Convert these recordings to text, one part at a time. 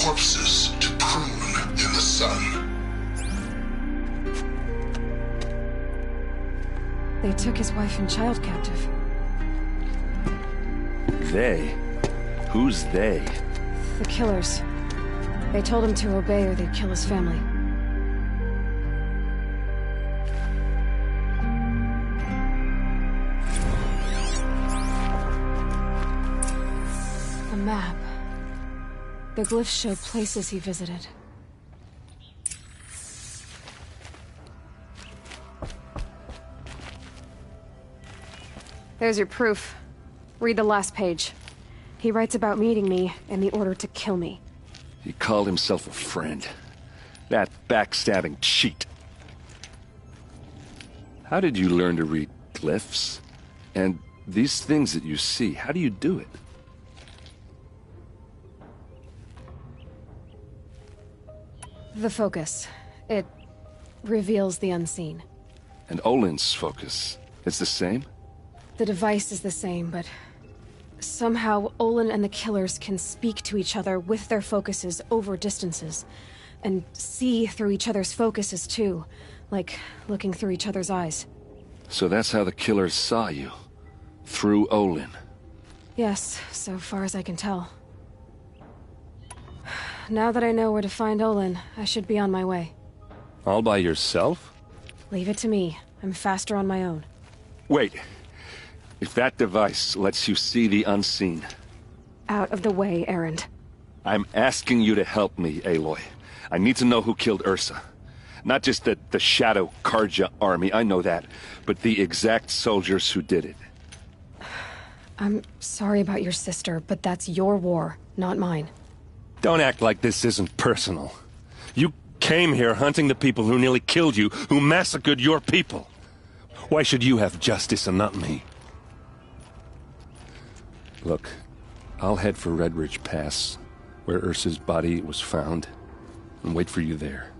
corpses to prune in the sun. They took his wife and child captive. They? Who's they? The killers. They told him to obey or they'd kill his family. A map. The glyphs show places he visited. There's your proof. Read the last page. He writes about meeting me and the order to kill me. He called himself a friend. That backstabbing cheat. How did you learn to read glyphs? And these things that you see, how do you do it? The focus. It reveals the unseen. And Olin's focus, it's the same? The device is the same, but somehow Olin and the killers can speak to each other with their focuses over distances, and see through each other's focuses too, like looking through each other's eyes. So that's how the killers saw you? Through Olin? Yes, so far as I can tell. Now that I know where to find Olin, I should be on my way. All by yourself? Leave it to me. I'm faster on my own. Wait. If that device lets you see the unseen... Out of the way, Erend. I'm asking you to help me, Aloy. I need to know who killed Ursa. Not just the Shadow Carja army, I know that, but the exact soldiers who did it. I'm sorry about your sister, but that's your war, not mine. Don't act like this isn't personal. You came here hunting the people who nearly killed you, who massacred your people. Why should you have justice and not me? Look, I'll head for Red Ridge Pass, where Ursa's body was found, and wait for you there.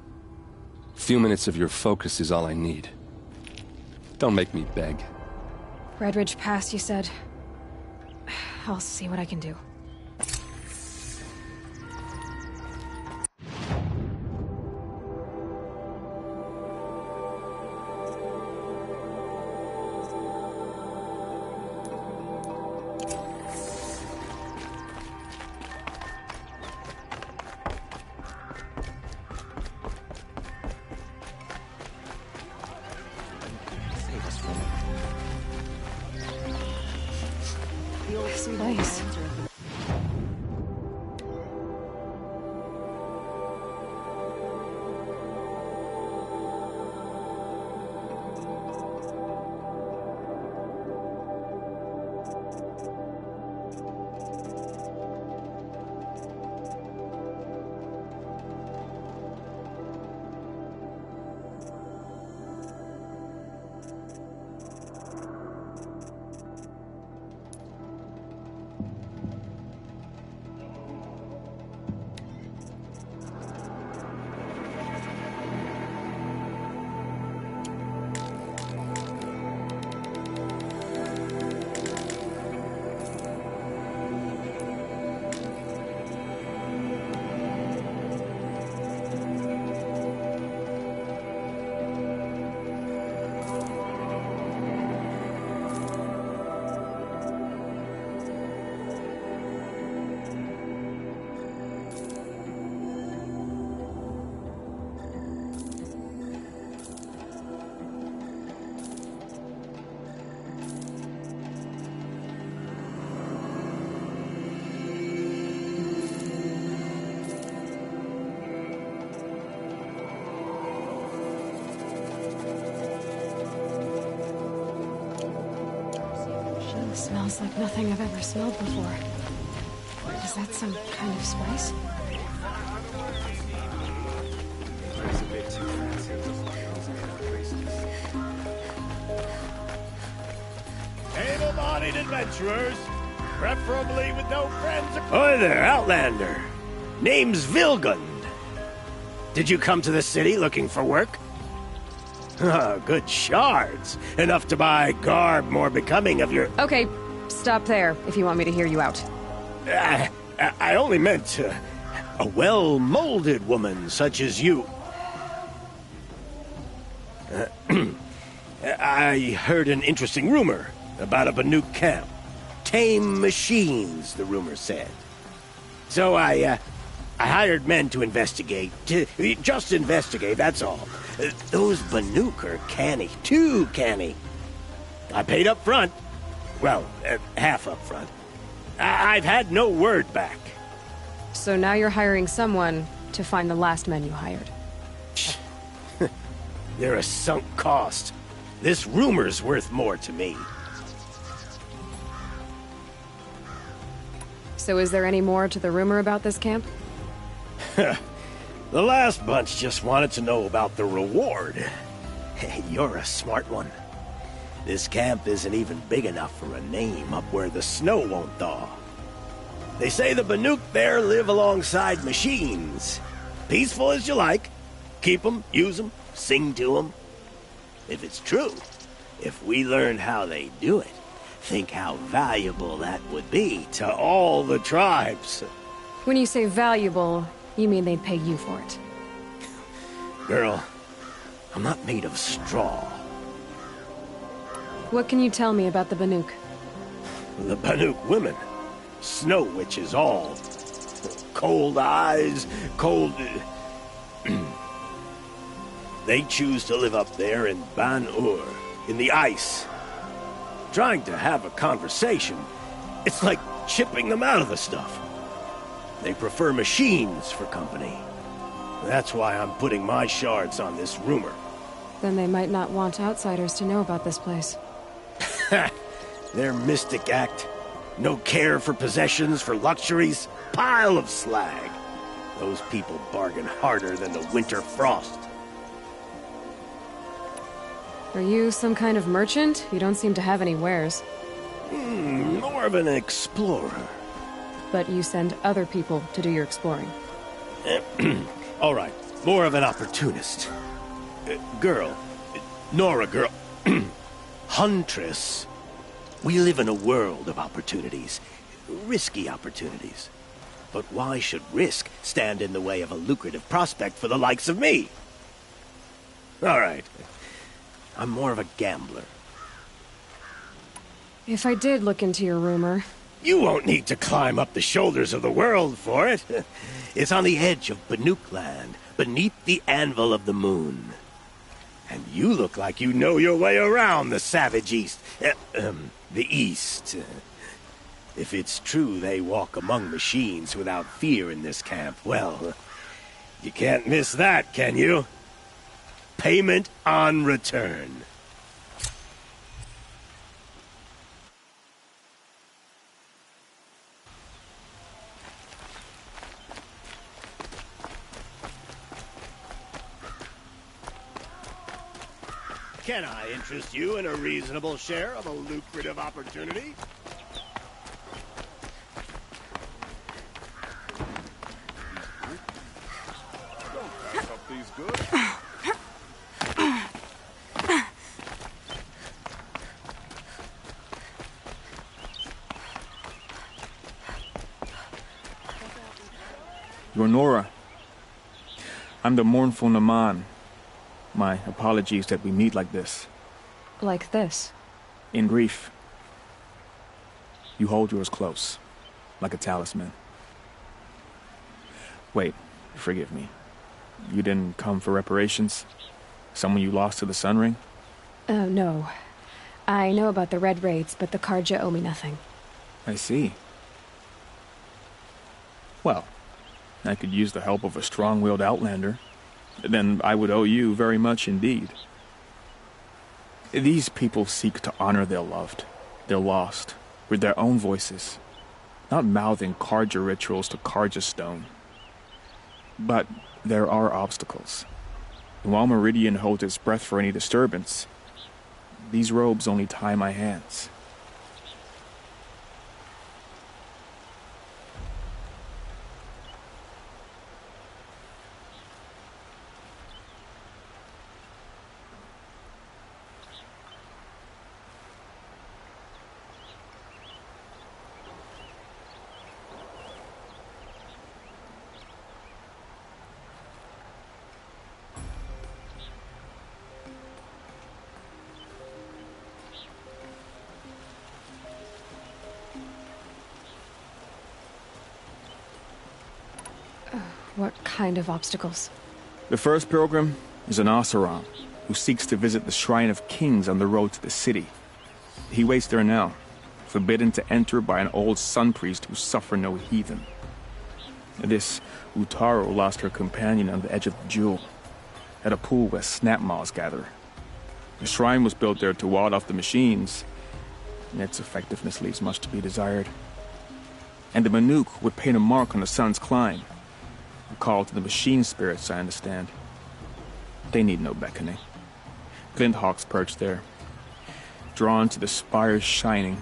A few minutes of your focus is all I need. Don't make me beg. Red Ridge Pass, you said? I'll see what I can do. Nice. Smells like nothing I've ever smelled before. Is that some kind of spice? Able-bodied adventurers, preferably with no friends. Hi there, Outlander. Name's Vilgund. Did you come to the city looking for work? Good shards. Enough to buy garb more becoming of your... Okay, stop there if you want me to hear you out. I only meant to... A well-molded woman such as you. I heard an interesting rumor about a Banuk camp. Tame machines, the rumor said. So I hired men to investigate. Just investigate, that's all. Those Banuk are canny. Too canny. I paid up front. Well, half up front. I've had no word back. So now you're hiring someone to find the last men you hired. They're a sunk cost. This rumor's worth more to me. So is there any more to the rumor about this camp? The last bunch just wanted to know about the reward. Hey, you're a smart one. This camp isn't even big enough for a name up where the snow won't thaw. They say the Banuk there live alongside machines. Peaceful as you like. Keep them, use them, sing to them. If it's true, if we learn how they do it, think how valuable that would be to all the tribes. When you say valuable, you mean they'd pay you for it. Girl, I'm not made of straw. What can you tell me about the Banuk? The Banuk women. Snow witches all. Cold eyes, cold... They choose to live up there in Ban-Ur, in the ice. Trying to have a conversation, it's like chipping them out of the stuff. They prefer machines for company. That's why I'm putting my shards on this rumor. Then they might not want outsiders to know about this place. Their mystic act. No care for possessions, for luxuries. Pile of slag. Those people bargain harder than the winter frost. Are you some kind of merchant? You don't seem to have any wares. More of an explorer. But you send other people to do your exploring. All right, more of an opportunist. Girl. Nora girl. Huntress. We live in a world of opportunities. Risky opportunities. But why should risk stand in the way of a lucrative prospect for the likes of me? All right. I'm more of a gambler. If I did look into your rumor... You won't need to climb up the shoulders of the world for it. It's on the edge of Banuk land, beneath the anvil of the moon. And you look like you know your way around the savage East. The East. If it's true they walk among machines without fear in this camp, well, you can't miss that, can you? Payment on return. Can I interest you in a reasonable share of a lucrative opportunity? You're Nora. I'm the mournful Naman. My apologies that we meet like this. Like this? In grief. You hold yours close, like a talisman. Wait, forgive me. You didn't come for reparations? Someone you lost to the Sun Ring? Oh, no. I know about the Red Raids, but the Carja owe me nothing. I see. Well, I could use the help of a strong-willed outlander. Then I would owe you very much indeed. These people seek to honor their loved, their lost, with their own voices, not mouthing Carja rituals to Carja stone. But there are obstacles. And while Meridian holds its breath for any disturbance, these robes only tie my hands. What kind of obstacles? The first pilgrim is an Oseram, who seeks to visit the Shrine of Kings on the road to the city. He waits there now, forbidden to enter by an old sun priest who suffer no heathen. This Utaru lost her companion on the edge of the Jewel, at a pool where snap moths gather. The shrine was built there to ward off the machines, and its effectiveness leaves much to be desired. And the Manuk would paint a mark on the sun's climb, a call to the machine spirits, I understand. They need no beckoning. Glinthawks perch there, drawn to the spire's shining.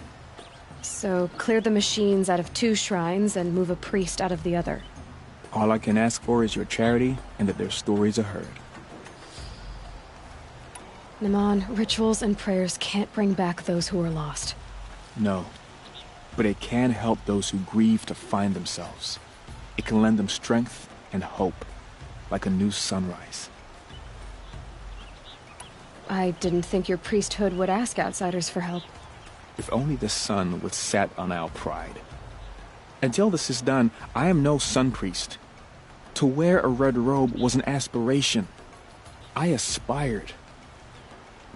So, clear the machines out of 2 shrines and move a priest out of the other. All I can ask for is your charity and that their stories are heard. Naman, rituals and prayers can't bring back those who are lost. No, but it can help those who grieve to find themselves. It can lend them strength and hope, like a new sunrise. I didn't think your priesthood would ask outsiders for help. If only the sun would set on our pride. Until this is done, I am no sun priest. To wear a red robe was an aspiration. I aspired.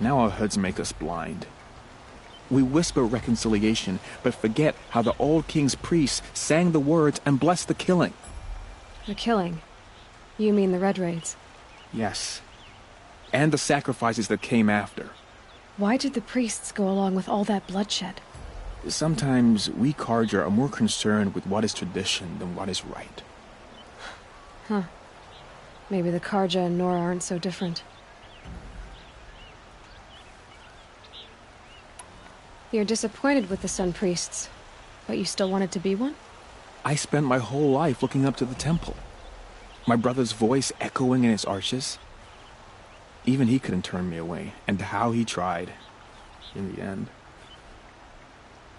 Now our hoods make us blind. We whisper reconciliation, but forget how the old king's priests sang the words and blessed the killing. The killing? You mean the Red Raids? Yes. And the sacrifices that came after. Why did the priests go along with all that bloodshed? Sometimes we Carja are more concerned with what is tradition than what is right. Huh. Maybe the Carja and Nora aren't so different. You're disappointed with the Sun Priests, but you still wanted to be one? I spent my whole life looking up to the temple. My brother's voice echoing in its arches. Even he couldn't turn me away, and how he tried, in the end.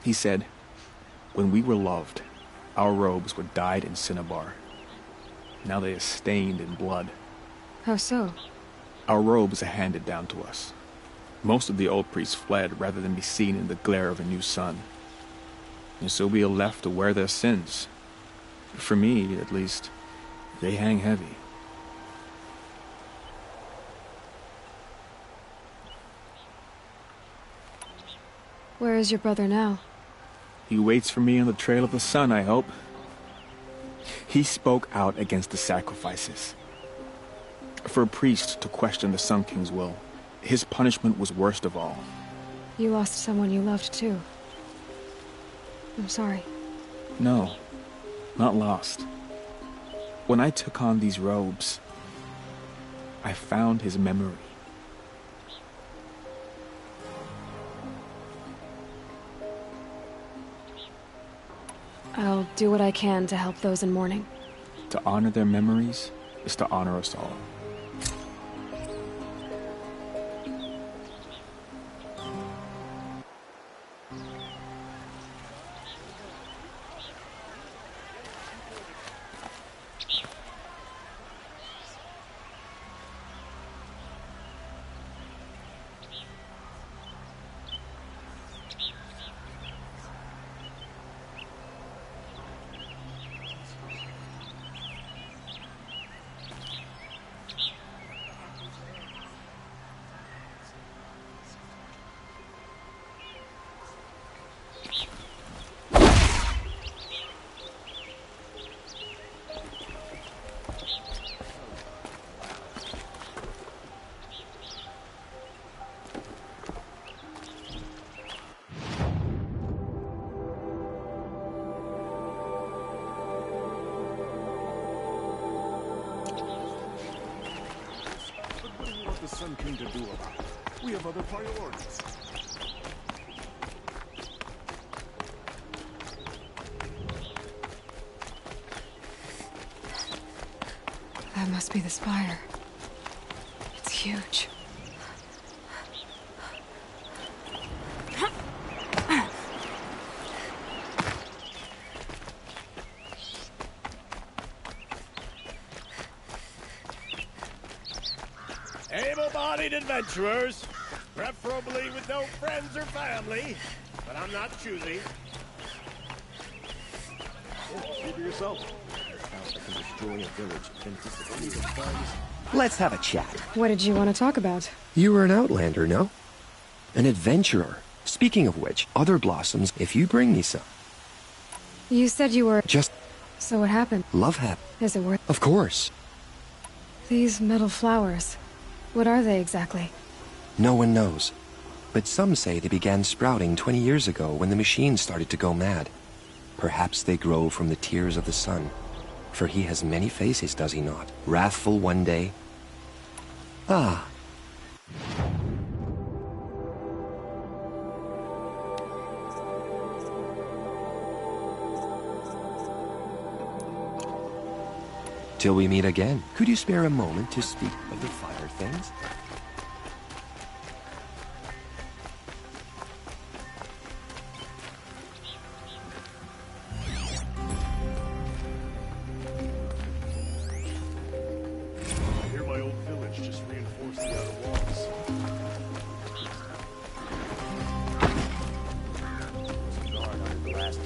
He said, when we were loved, our robes were dyed in cinnabar. Now they are stained in blood. How so? Our robes are handed down to us. Most of the old priests fled rather than be seen in the glare of a new sun. And so we are left to wear their sins. For me, at least, they hang heavy. Where is your brother now? He waits for me on the trail of the sun, I hope. He spoke out against the sacrifices. For a priest to question the Sun King's will, his punishment was worst of all. You lost someone you loved, too. I'm sorry. No, not lost. When I took on these robes, I found his memory. I'll do what I can to help those in mourning. To honor their memories is to honor us all. The Sun King to do about it. We have other priorities. That must be the spire. It's huge. Able-bodied adventurers, preferably with no friends or family, but I'm not choosy. See for yourself. Let's have a chat. What did you want to talk about? You were an outlander, no? An adventurer. Speaking of which, other blossoms, if you bring me some. You said you were... Just So what happened? love happened. Is it worth... Of course. These metal flowers. What are they exactly? No one knows. But some say they began sprouting 20 years ago when the machines started to go mad. Perhaps they grow from the tears of the sun. For he has many faces, does he not? Wrathful one day. Ah. Till we meet again, could you spare a moment to speak of the fire things? I hear my old village just reinforced the outer walls. Guard under the last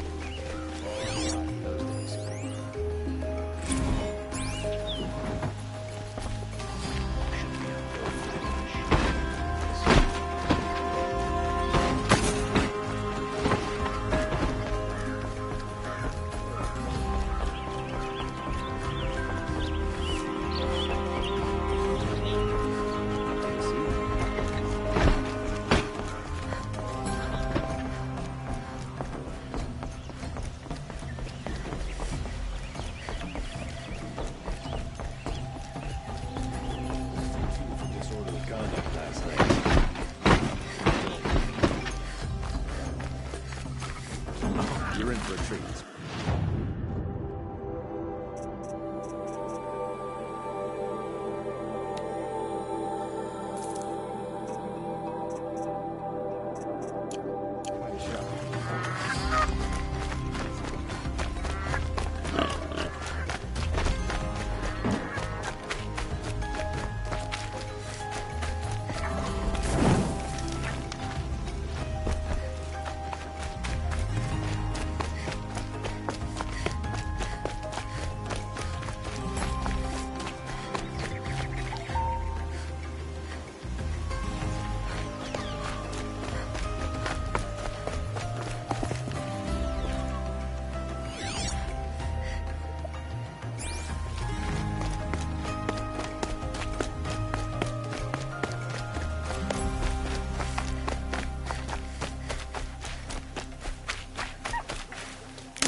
You're in for a treat.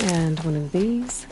And one of these.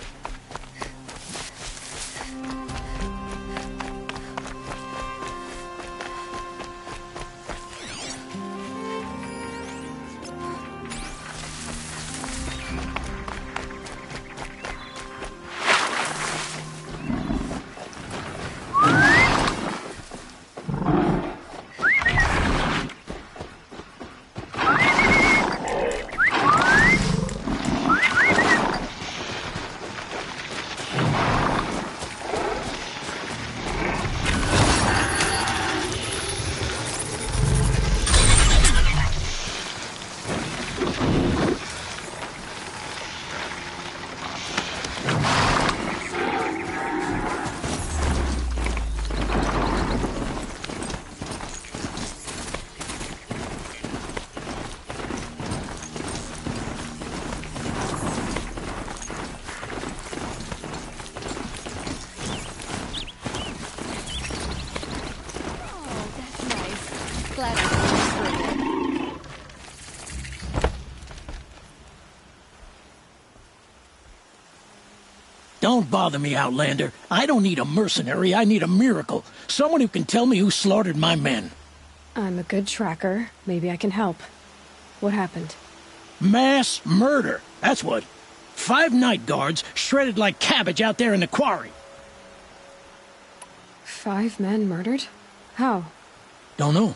Don't bother me, Outlander. I don't need a mercenary, I need a miracle. Someone who can tell me who slaughtered my men. I'm a good tracker. Maybe I can help. What happened? Mass murder, that's what. 5 night guards shredded like cabbage out there in the quarry. 5 men murdered? How? Don't know.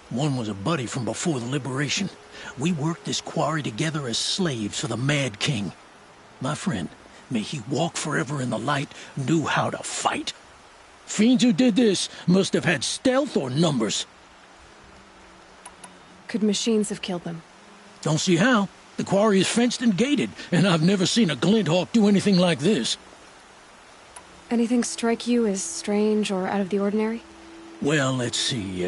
One was a buddy from before the liberation. We worked this quarry together as slaves for the Mad King. My friend, may he walk forever in the light, knew how to fight. Fiends who did this must have had stealth or numbers. Could machines have killed them? Don't see how. The quarry is fenced and gated, and I've never seen a Glinthawk do anything like this. Anything strike you as strange or out of the ordinary? Well, let's see,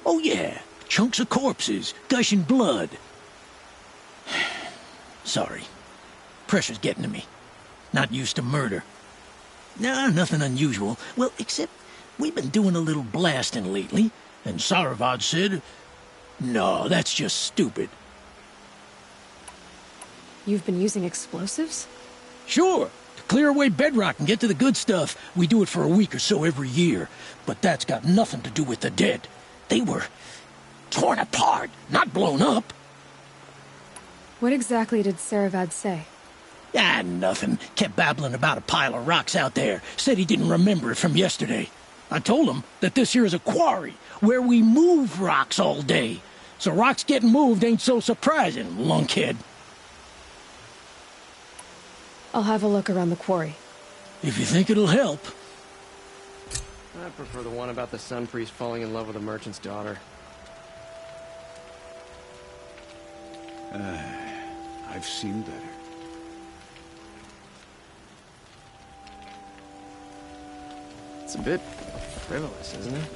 oh yeah, chunks of corpses, gushing blood. Sorry. Pressure's getting to me. Not used to murder. Nah, nothing unusual. Well, except we've been doing a little blasting lately, and Saravad said, no, that's just stupid. You've been using explosives? Sure. To clear away bedrock and get to the good stuff, we do it for a week or so every year. But that's got nothing to do with the dead. They were torn apart, not blown up. What exactly did Saravad say? Ah, nothing. Kept babbling about a pile of rocks out there. Said he didn't remember it from yesterday. I told him that this here is a quarry, where we move rocks all day. So rocks getting moved ain't so surprising, lunkhead. I'll have a look around the quarry. If you think it'll help. I prefer the one about the Sun Priest falling in love with a merchant's daughter. I've seen better. It's a bit frivolous, isn't it?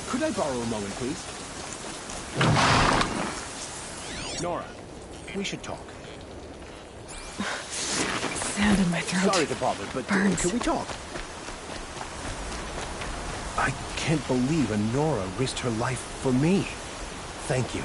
Could I borrow a moment, please? Nora, we should talk. Sand in my throat. Sorry to bother, but Burns. can we talk? I can't believe Nora risked her life for me. Thank you.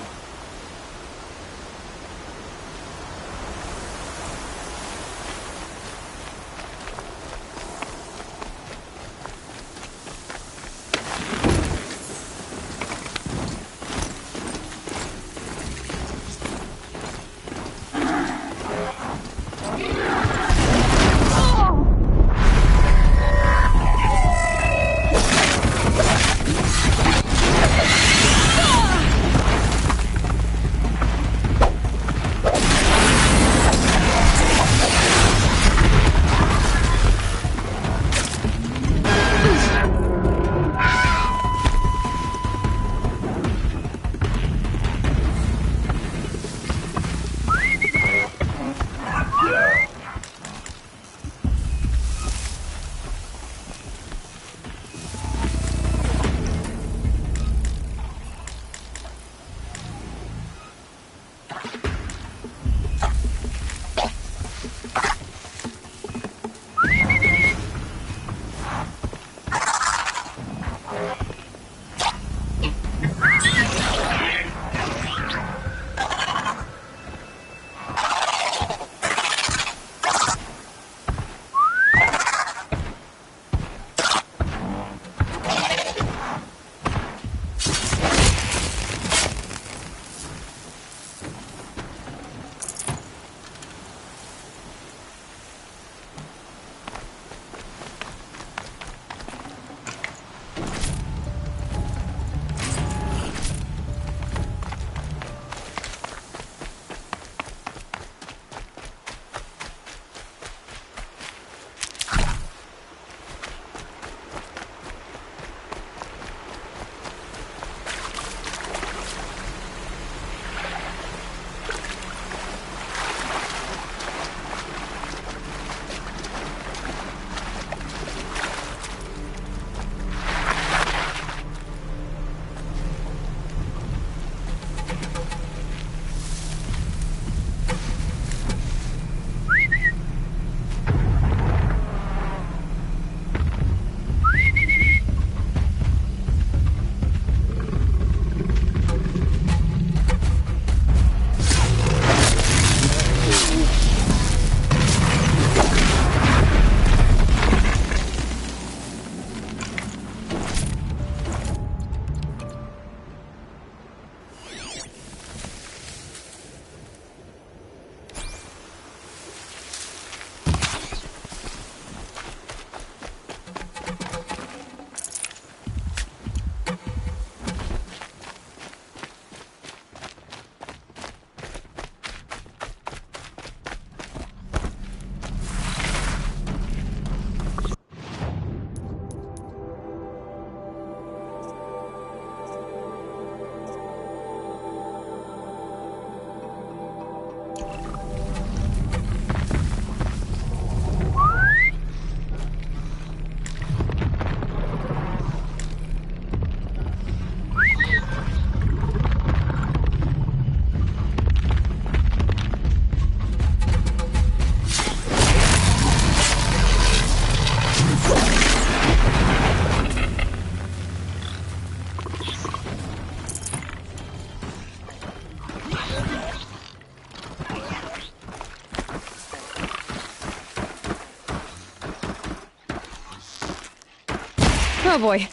Oh boy.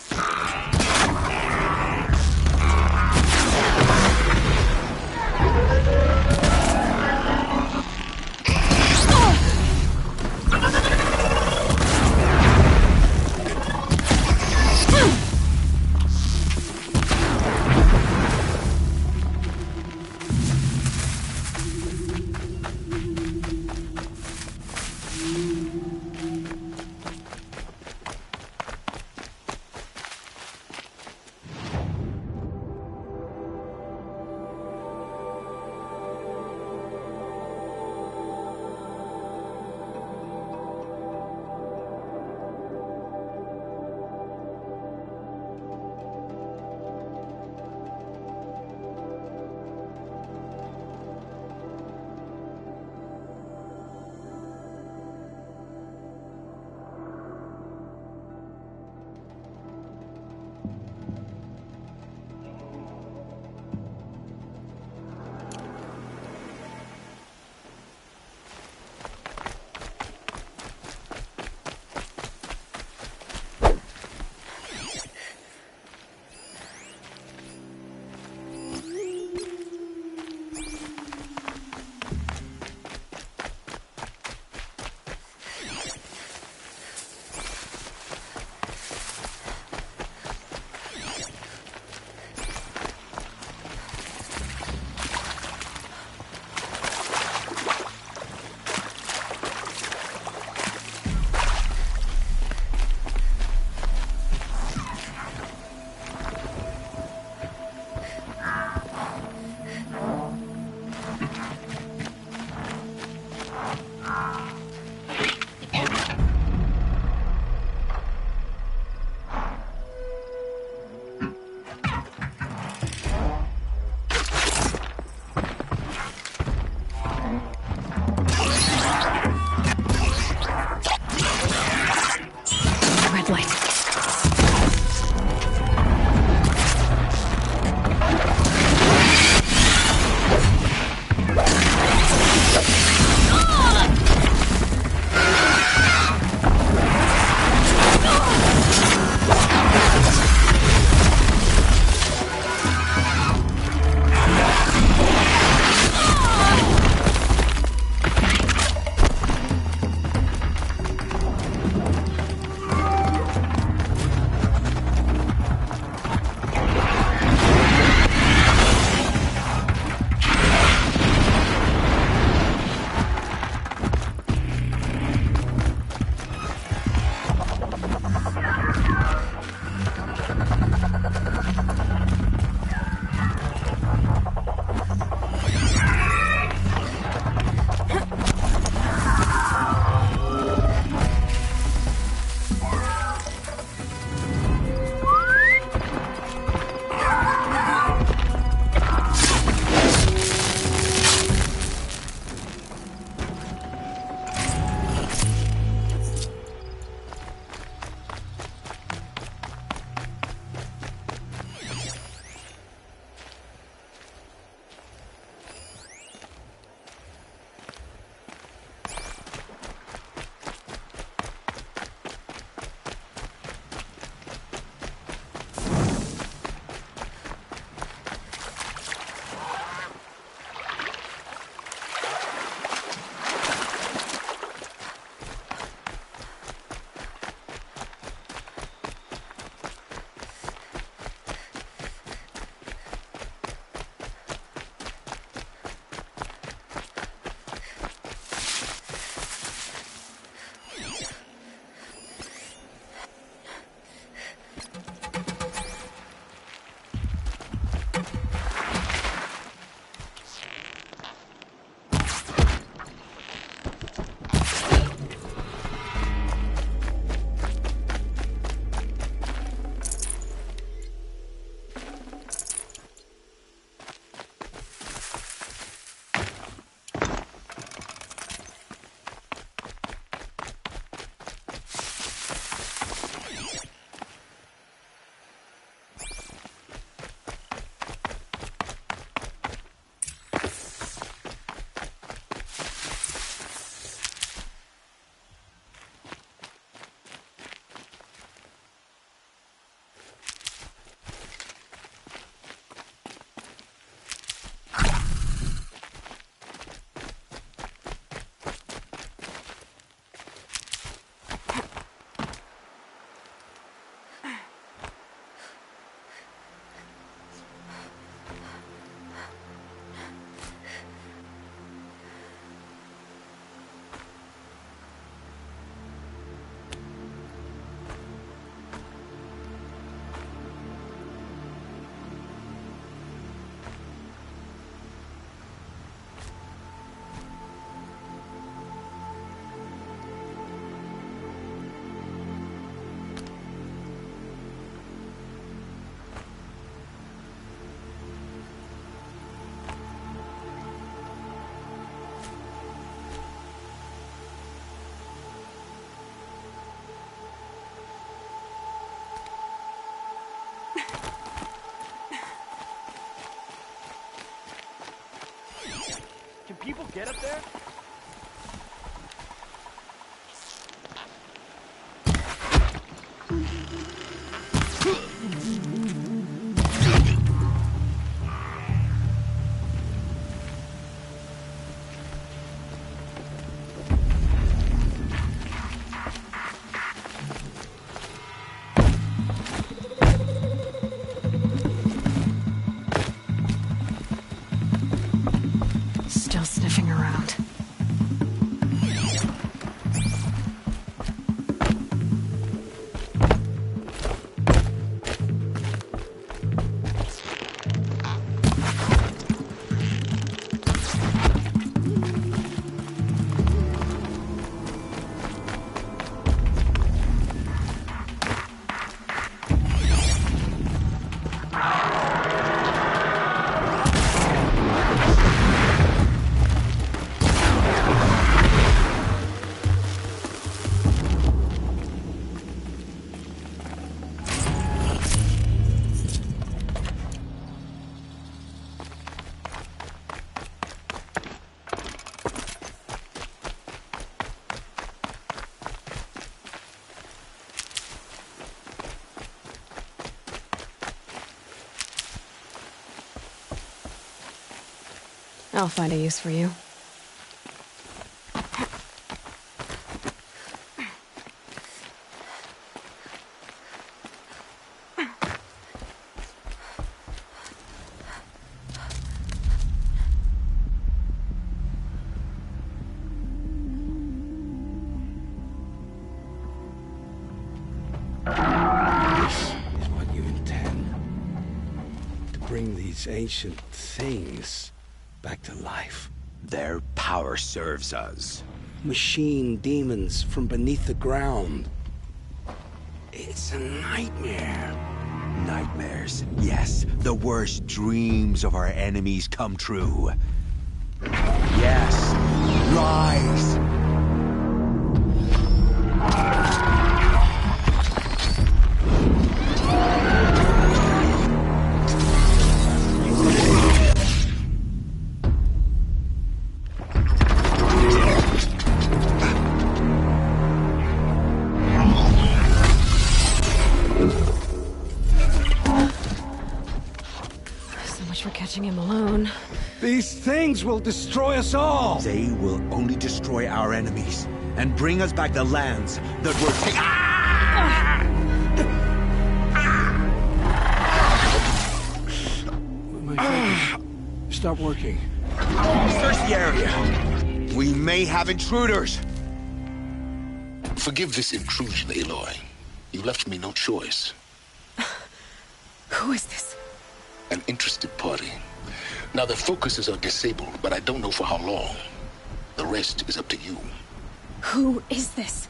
people get up there? Still sniffing around. I'll find a use for you. This is what you intend. To bring these ancient things back to life. Their power serves us. Machine demons from beneath the ground. It's a nightmare. Nightmares, yes. The worst dreams of our enemies come true. Yes. Rise! For catching him alone. These things will destroy us all! They will only destroy our enemies and bring us back the lands that were taken. My focus stopped working. Search the area. We may have intruders. Forgive this intrusion, Aloy. You left me no choice. Who is this? An interested party. Now, the focuses are disabled, but I don't know for how long. The rest is up to you. Who is this?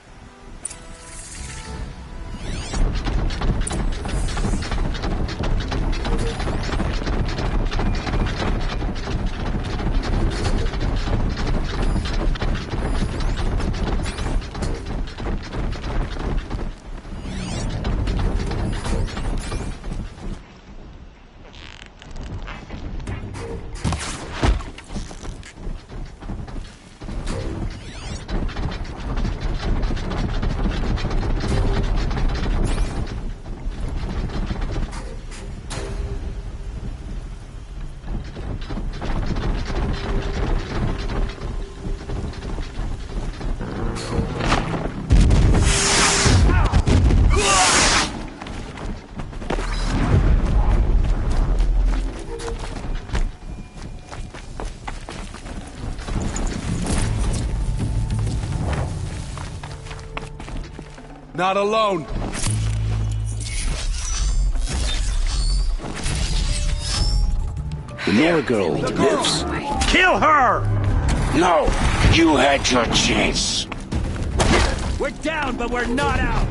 Not alone. The Nora girl lives. Kill her! No, you had your chance. We're down, but we're not out!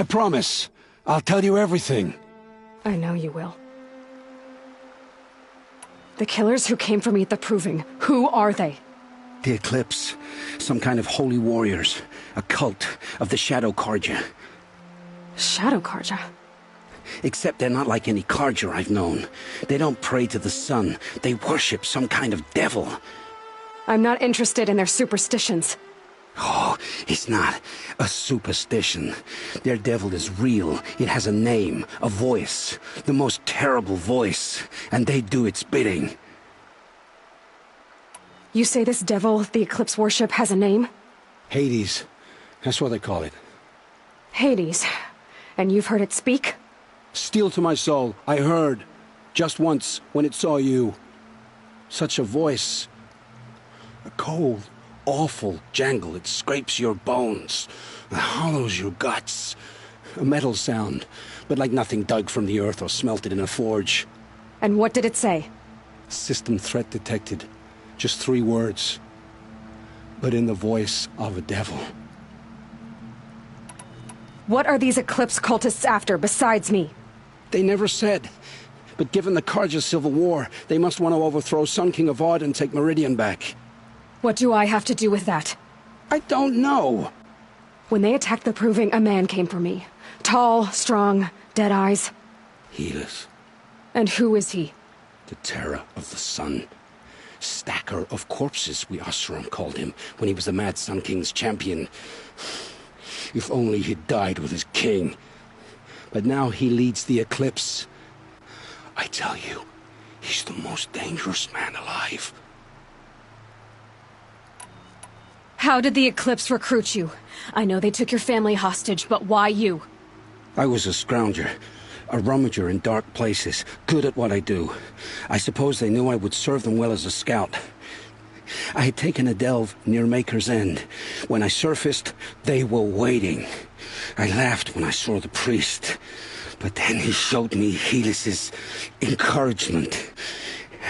promise. I'll tell you everything. I know you will. The killers who came for me at the Proving, who are they? The Eclipse. Some kind of holy warriors. A cult of the Shadow Carja. Shadow Carja? Except they're not like any Carja I've known. They don't pray to the sun. They worship some kind of devil. I'm not interested in their superstitions. Oh, it's not a superstition. Their devil is real. It has a name, a voice. The most terrible voice. And they do its bidding. You say this devil the Eclipse worship has a name? Hades. That's what they call it. Hades. And you've heard it speak? Steel to my soul, I heard. Just once, when it saw you. Such a voice. A cold, awful jangle. It scrapes your bones. It hollows your guts. A metal sound, but like nothing dug from the earth or smelted in a forge. And what did it say? System threat detected. Just 3 words. But in the voice of a devil. What are these Eclipse cultists after, besides me? They never said. But given the Carja civil war, they must want to overthrow Sun King Avad and take Meridian back. What do I have to do with that? I don't know. When they attacked the Proving, a man came for me. Tall, strong, dead eyes. Helis. And who is he? The terror of the sun. Stacker of corpses, we Oseram called him, when he was the Mad Sun King's champion. If only he'd died with his king. But now he leads the Eclipse. I tell you, he's the most dangerous man alive. How did the Eclipse recruit you? I know they took your family hostage, but why you? I was a scrounger. A rummager in dark places, good at what I do. I suppose they knew I would serve them well as a scout. I had taken a delve near Maker's End. When I surfaced, they were waiting. I laughed when I saw the priest. But then he showed me Helis's encouragement.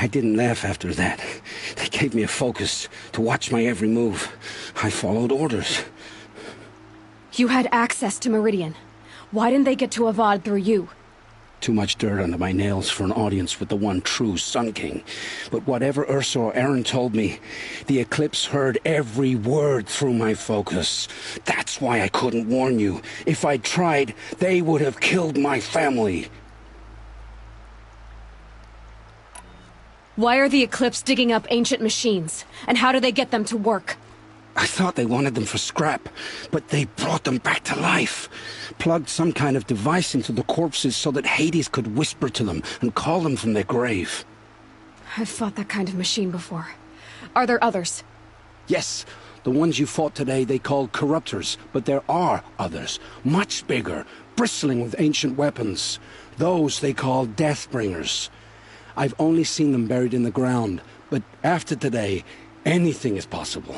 I didn't laugh after that. They gave me a focus to watch my every move. I followed orders. You had access to Meridian. Why didn't they get to Avad through you? Too much dirt under my nails for an audience with the one true Sun King. But whatever Ursa or Aaron told me, the Eclipse heard every word through my focus. That's why I couldn't warn you. If I'd tried, they would have killed my family. Why are the Eclipse digging up ancient machines? And how do they get them to work? I thought they wanted them for scrap, but they brought them back to life. Plugged some kind of device into the corpses so that Hades could whisper to them and call them from their grave. I've fought that kind of machine before. Are there others? Yes, the ones you fought today they called Corruptors, but there are others, much bigger, bristling with ancient weapons. Those they call Deathbringers. I've only seen them buried in the ground, but after today, anything is possible.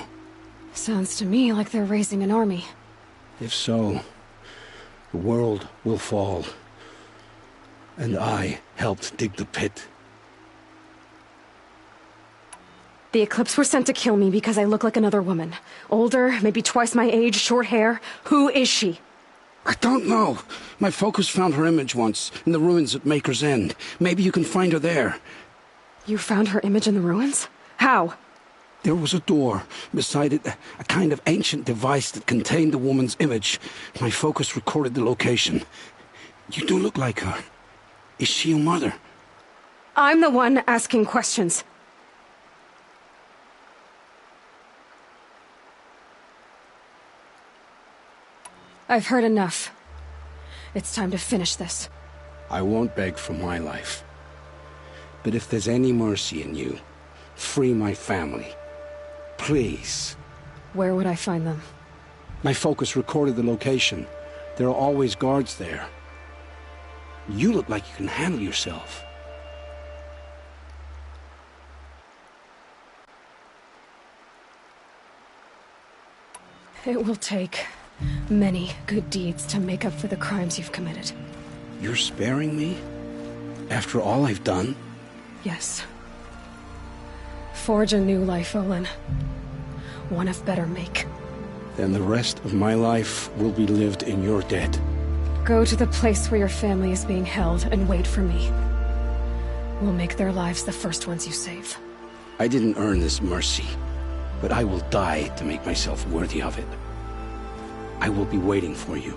Sounds to me like they're raising an army. If so, the world will fall. And I helped dig the pit. The Eclipse were sent to kill me because I look like another woman. Older, maybe twice my age, short hair. Who is she? I don't know. My focus found her image once, in the ruins at Maker's End. Maybe you can find her there. You found her image in the ruins? How? There was a door. Beside it, a kind of ancient device that contained the woman's image. My focus recorded the location. You do look like her. Is she your mother? I'm the one asking questions. I've heard enough. It's time to finish this. I won't beg for my life. But if there's any mercy in you, free my family. Please. Where would I find them? My focus recorded the location. There are always guards there. You look like you can handle yourself. It will take many good deeds to make up for the crimes you've committed. You're sparing me? After all I've done? Yes. Forge a new life, Olin. One of better make. Then the rest of my life will be lived in your debt. Go to the place where your family is being held and wait for me. We'll make their lives the first ones you save. I didn't earn this mercy, but I will die to make myself worthy of it. I will be waiting for you.